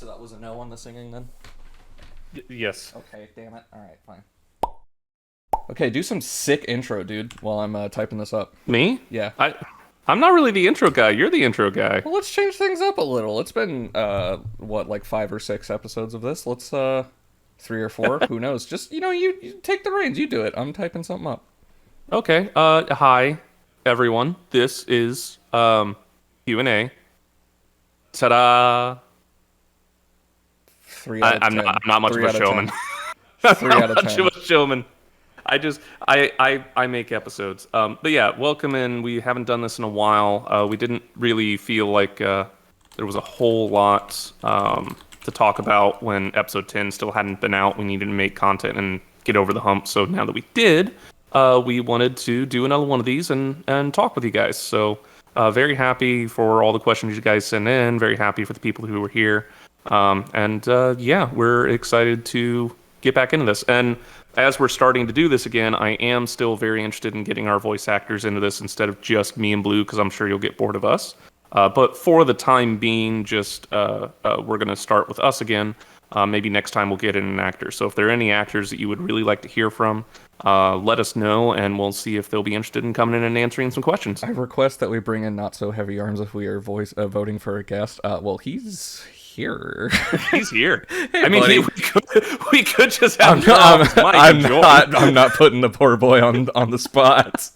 that was a no on the singing then? Yes. Okay, damn it. Alright, fine. Okay, do some sick intro, dude, while I'm typing this up. Me? Yeah. I'm not really the intro guy. You're the intro guy. Well, let's change things up a little. It's been, what, like 5 or 6 episodes of this? Let's, 3 or 4? Who knows? Just, you take the reins. You do it. I'm typing something up. Okay. Hi, everyone. This is, Q&A. Ta-da! 3 out of 10. I'm not much of a showman. 3 out of 10. Much of a showman. I make episodes. But yeah, welcome in. We haven't done this in a while. We didn't really feel like there was a whole lot to talk about when episode 10 still hadn't been out. We needed to make content and get over the hump. So now that we did, we wanted to do another one of these and talk with you guys. So very happy for all the questions you guys sent in. Very happy for the people who were here. Yeah, we're excited to get back into this. And as we're starting to do this again, I am still very interested in getting our voice actors into this instead of just me and Blue, because I'm sure you'll get bored of us. But for the time being, just we're going to start with us again. Maybe next time we'll get in an actor. So if there are any actors that you would really like to hear from, let us know, and we'll see if they'll be interested in coming in and answering some questions. I request that we bring in Not So Heavy Arms if we are voting for a guest. Well, he's here. He's here. Hey, I mean, buddy. we could just have I'm not putting the poor boy on the spot.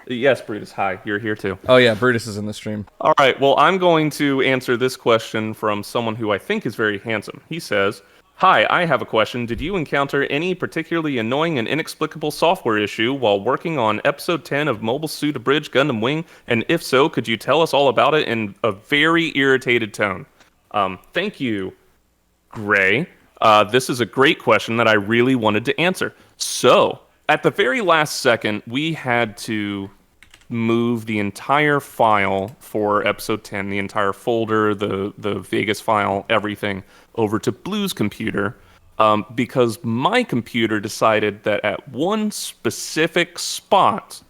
Yes, Brutus. Hi, you're here too. Oh yeah, Brutus is in the stream. All right. Well, I'm going to answer this question from someone who I think is very handsome. He says, "Hi, I have a question. Did you encounter any particularly annoying and inexplicable software issue while working on episode 10 of Mobile Suit Abridged Gundam Wing? And if so, could you tell us all about it in a very irritated tone?" Thank you, Gray. This is a great question that I really wanted to answer. So, at the very last second, we had to move the entire file for episode 10, the entire folder, the Vegas file, everything, over to Blue's computer, because my computer decided that at one specific spot,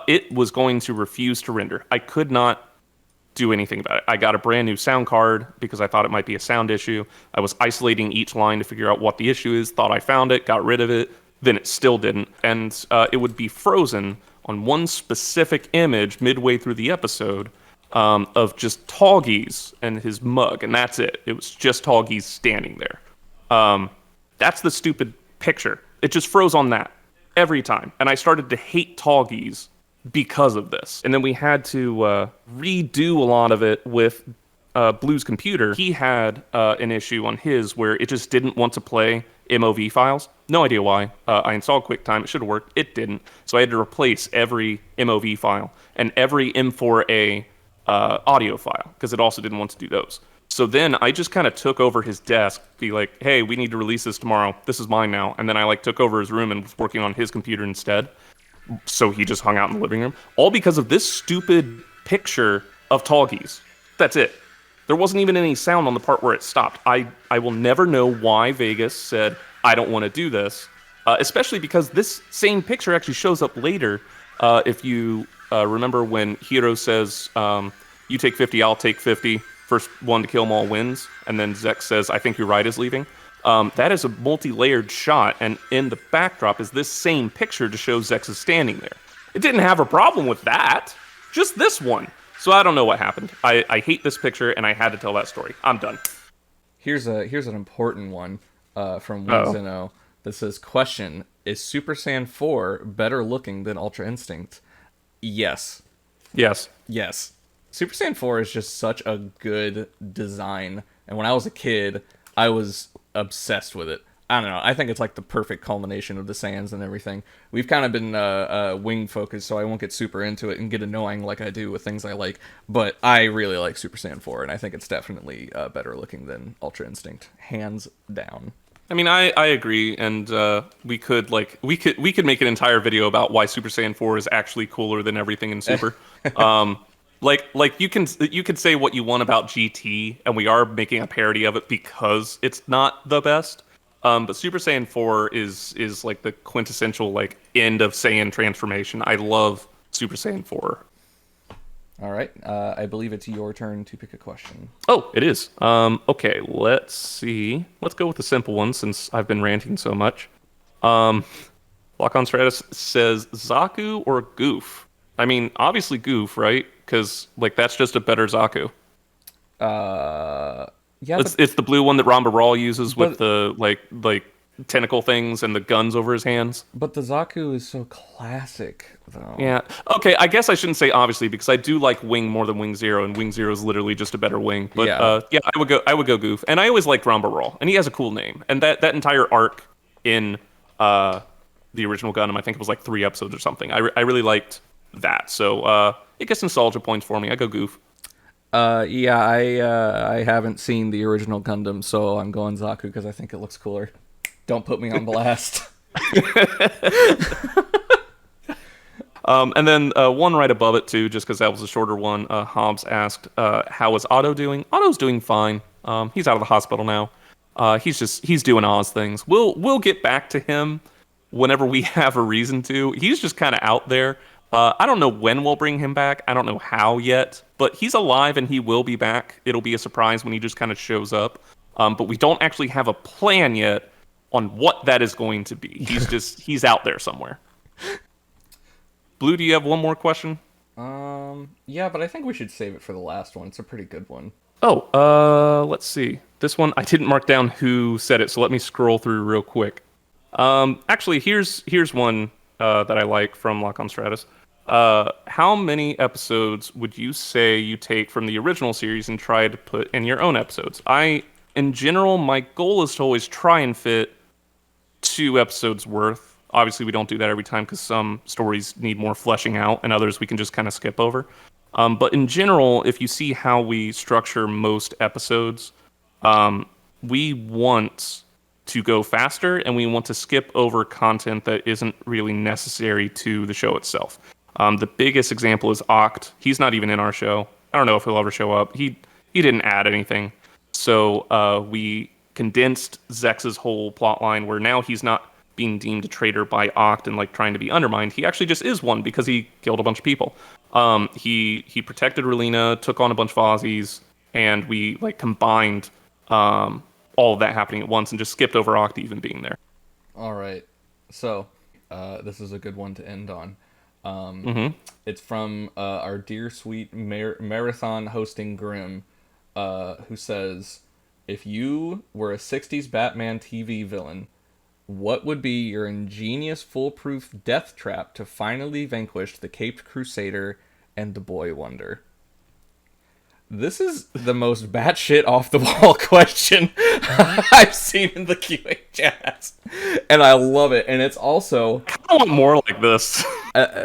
it was going to refuse to render. I could not do anything about it. I got a brand new sound card because I thought it might be a sound issue. I was isolating each line to figure out what the issue is, thought I found it, got rid of it, then it still didn't. And it would be frozen on one specific image midway through the episode of just Tallgeese and his mug, and that's it. It was just Tallgeese standing there. That's the stupid picture. It just froze on that every time. And I started to hate Tallgeese because of this. And then we had to redo a lot of it with Blue's computer. He had an issue on his where it just didn't want to play MOV files. No idea why. I installed QuickTime. It should have worked. It didn't. So I had to replace every MOV file and every M4A audio file because it also didn't want to do those. So then I just kind of took over his desk, be like, hey, we need to release this tomorrow. This is mine now. And then I took over his room and was working on his computer instead. So he just hung out in the living room. All because of this stupid picture of Tallgeese. That's it. There wasn't even any sound on the part where it stopped. I will never know why Vegas said, I don't want to do this. Especially because this same picture actually shows up later. If you remember when Hiro says, you take 50, I'll take 50. First one to kill them all wins. And then Zek says, I think your ride is leaving. That is a multi-layered shot, and in the backdrop is this same picture to show Zex is standing there. It didn't have a problem with that, just this one. So I don't know what happened. I hate this picture, and I had to tell that story. I'm done. Here's an important one from Wizino that says, question, is Super Saiyan 4 better looking than Ultra Instinct? Yes. Yes. Yes. Super Saiyan 4 is just such a good design, and when I was a kid, I was obsessed with it. I don't know. I think it's like the perfect culmination of the Saiyans and everything. We've kind of been wing focused, so I won't get super into it and get annoying like I do with things I like. But I really like Super Saiyan 4, and I think it's definitely better looking than Ultra Instinct, hands down. I mean, I agree, and we could make an entire video about why Super Saiyan 4 is actually cooler than everything in Super. Like you can say what you want about GT, and we are making a parody of it because it's not the best. But Super Saiyan 4 is like the quintessential end of Saiyan transformation. I love Super Saiyan 4. All right. I believe it's your turn to pick a question. Oh, it is. Okay, let's see. Let's go with the simple one since I've been ranting so much. Um, Lock on Stratus says Zaku or Goof. I mean, obviously Goof, right? Because like that's just a better Zaku. Yeah, It's the blue one that Ramba Raw uses with but the like tentacle things and the guns over his hands. but the Zaku is so classic, though. Yeah. Okay, I guess I shouldn't say obviously because I do like Wing more than Wing Zero, and Wing Zero is literally just a better wing. But Yeah. yeah, I would go Goof, and I always liked Ramba Raw, and he has a cool name, and that entire arc in the original Gundam, I think it was like 3 episodes or something. I really liked that, so it gets nostalgia points for me. I go Goof. Yeah, I haven't seen the original Gundam, so I'm going Zaku because I think it looks cooler. Don't put me on blast. And then one right above it too, just because that was a shorter one. Hobbs asked, "How is Otto doing?" Otto's doing fine. He's out of the hospital now. He's doing Oz things. We'll get back to him whenever we have a reason to. He's just kind of out there. I don't know when we'll bring him back. I don't know how yet, but he's alive and he will be back. It'll be a surprise when he just kind of shows up. But we don't actually have a plan yet on what that is going to be. He's out there somewhere. Blue, do you have one more question? Yeah, but I think we should save it for the last one. It's a pretty good one. Oh, let's see. This one I didn't mark down who said it, so let me scroll through real quick. Actually, here's one that I like from Lock on Stratus. How many episodes would you say you take from the original series and try to put in your own episodes? In general, my goal is to always try and fit 2 episodes worth. Obviously, we don't do that every time because some stories need more fleshing out and others we can just kind of skip over. But in general, if you see how we structure most episodes, we want to go faster and we want to skip over content that isn't really necessary to the show itself. The biggest example is Oct. He's not even in our show. I don't know if he'll ever show up. He didn't add anything. So we condensed Zex's whole plot line where now he's not being deemed a traitor by Oct and like trying to be undermined. He actually just is one because he killed a bunch of people. He protected Relina, took on a bunch of Aussies, and we like combined all of that happening at once and just skipped over Oct even being there. All right. So, this is a good one to end on. It's from our dear sweet marathon hosting Grim, who says, "If you were a 60s Batman TV villain, what would be your ingenious, foolproof death trap to finally vanquish the Caped Crusader and the Boy Wonder?" This is the most batshit off-the-wall question I've seen in the QA chat. And I love it. And it's also... I want more like this.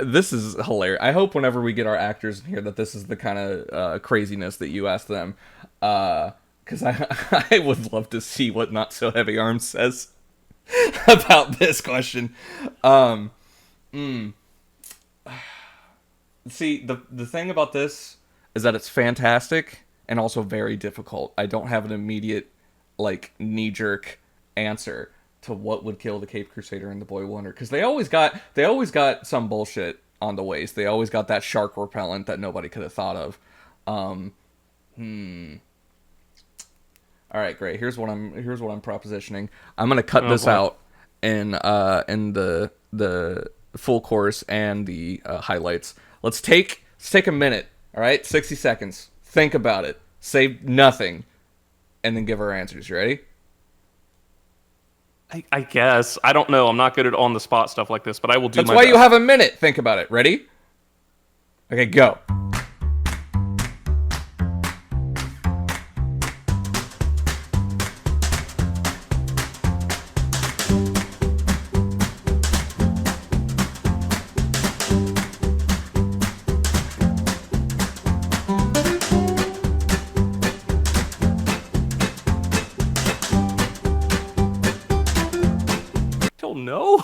This is hilarious. I hope whenever we get our actors in here that this is the kind of craziness that you ask them. Because I would love to see what Not So Heavy Arms says about this question. See, the thing about this is that it's fantastic and also very difficult. I don't have an immediate, like, knee-jerk answer to what would kill the Cape Crusader and the Boy Wonder, because they always got some bullshit on the waist. They always got that shark repellent that nobody could have thought of. All right, great. Here's what I'm propositioning. I'm gonna cut this out in the full course and the highlights. Let's take a minute. All right, 60 seconds. Think about it. Say nothing, and then give our answers. You ready? I guess. I don't know. I'm not good at on the spot stuff like this, but I will do. That's my why best. you have a minute. Think about it. Ready? Okay, go. Don't know.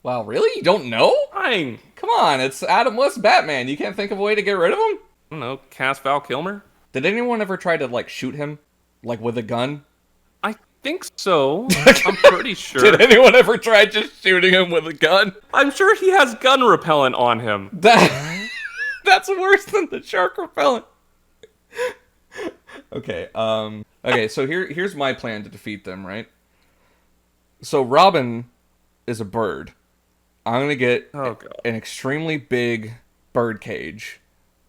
Wow, really? You don't know? Fine. Come on, it's Adam West Batman. You can't think of a way to get rid of him? I don't know. Cast Val Kilmer. Did anyone ever try to, like, shoot him? Like, with a gun? I think so. I'm pretty sure. Did anyone ever try just shooting him with a gun? I'm sure he has gun repellent on him. That's That's worse than the shark repellent. Okay, okay, so here's my plan to defeat them, right? So Robin is a bird. I'm gonna get Oh god. an extremely big bird cage,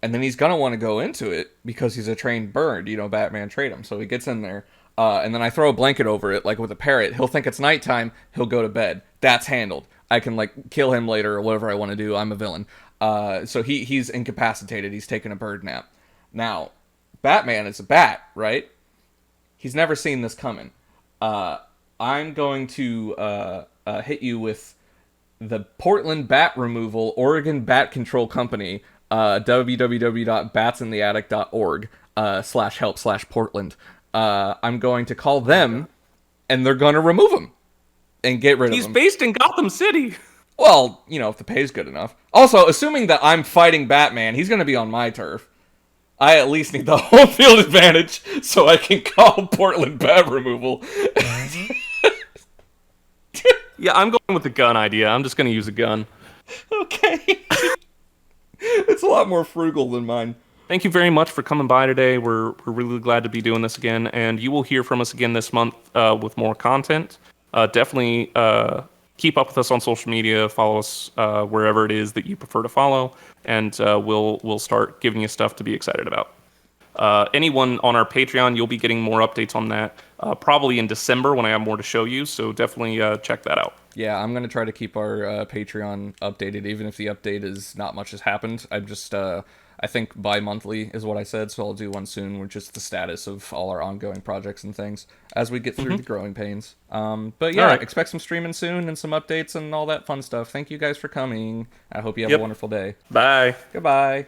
and then he's gonna want to go into it because he's a trained bird. You know, Batman trained him, so he gets in there. And then I throw a blanket over it, like with a parrot. He'll think it's nighttime. He'll go to bed. That's handled. I can like kill him later or whatever I want to do. I'm a villain. So he's incapacitated. He's taking a bird nap. Now, Batman is a bat, right? He's never seen this coming. I'm going to hit you with the Portland Bat Removal Oregon Bat Control Company, www.batsintheattic.org /help/Portland. I'm going to call them, and they're going to remove him and get rid of him. He's based in Gotham City. Well, you know, if the pay's good enough. Also, assuming that I'm fighting Batman, he's going to be on my turf. I at least need the home field advantage so I can call Portland Bat Removal. Yeah, I'm going with the gun idea. I'm just going to use a gun. Okay. It's a lot more frugal than mine. Thank you very much for coming by today. We're really glad to be doing this again, and you will hear from us again this month with more content. Definitely keep up with us on social media. Follow us wherever it is that you prefer to follow, and we'll start giving you stuff to be excited about. Anyone on our Patreon, you'll be getting more updates on that probably in December when I have more to show you, so definitely check that out. Yeah, I'm going to try to keep our Patreon updated, even if the update is not much has happened. I'm just, I think bi-monthly is what I said, so I'll do one soon, which is the status of all our ongoing projects and things as we get through the growing pains. But yeah, right. Expect some streaming soon and some updates and all that fun stuff. Thank you guys for coming. I hope you have a wonderful day. Bye. Goodbye.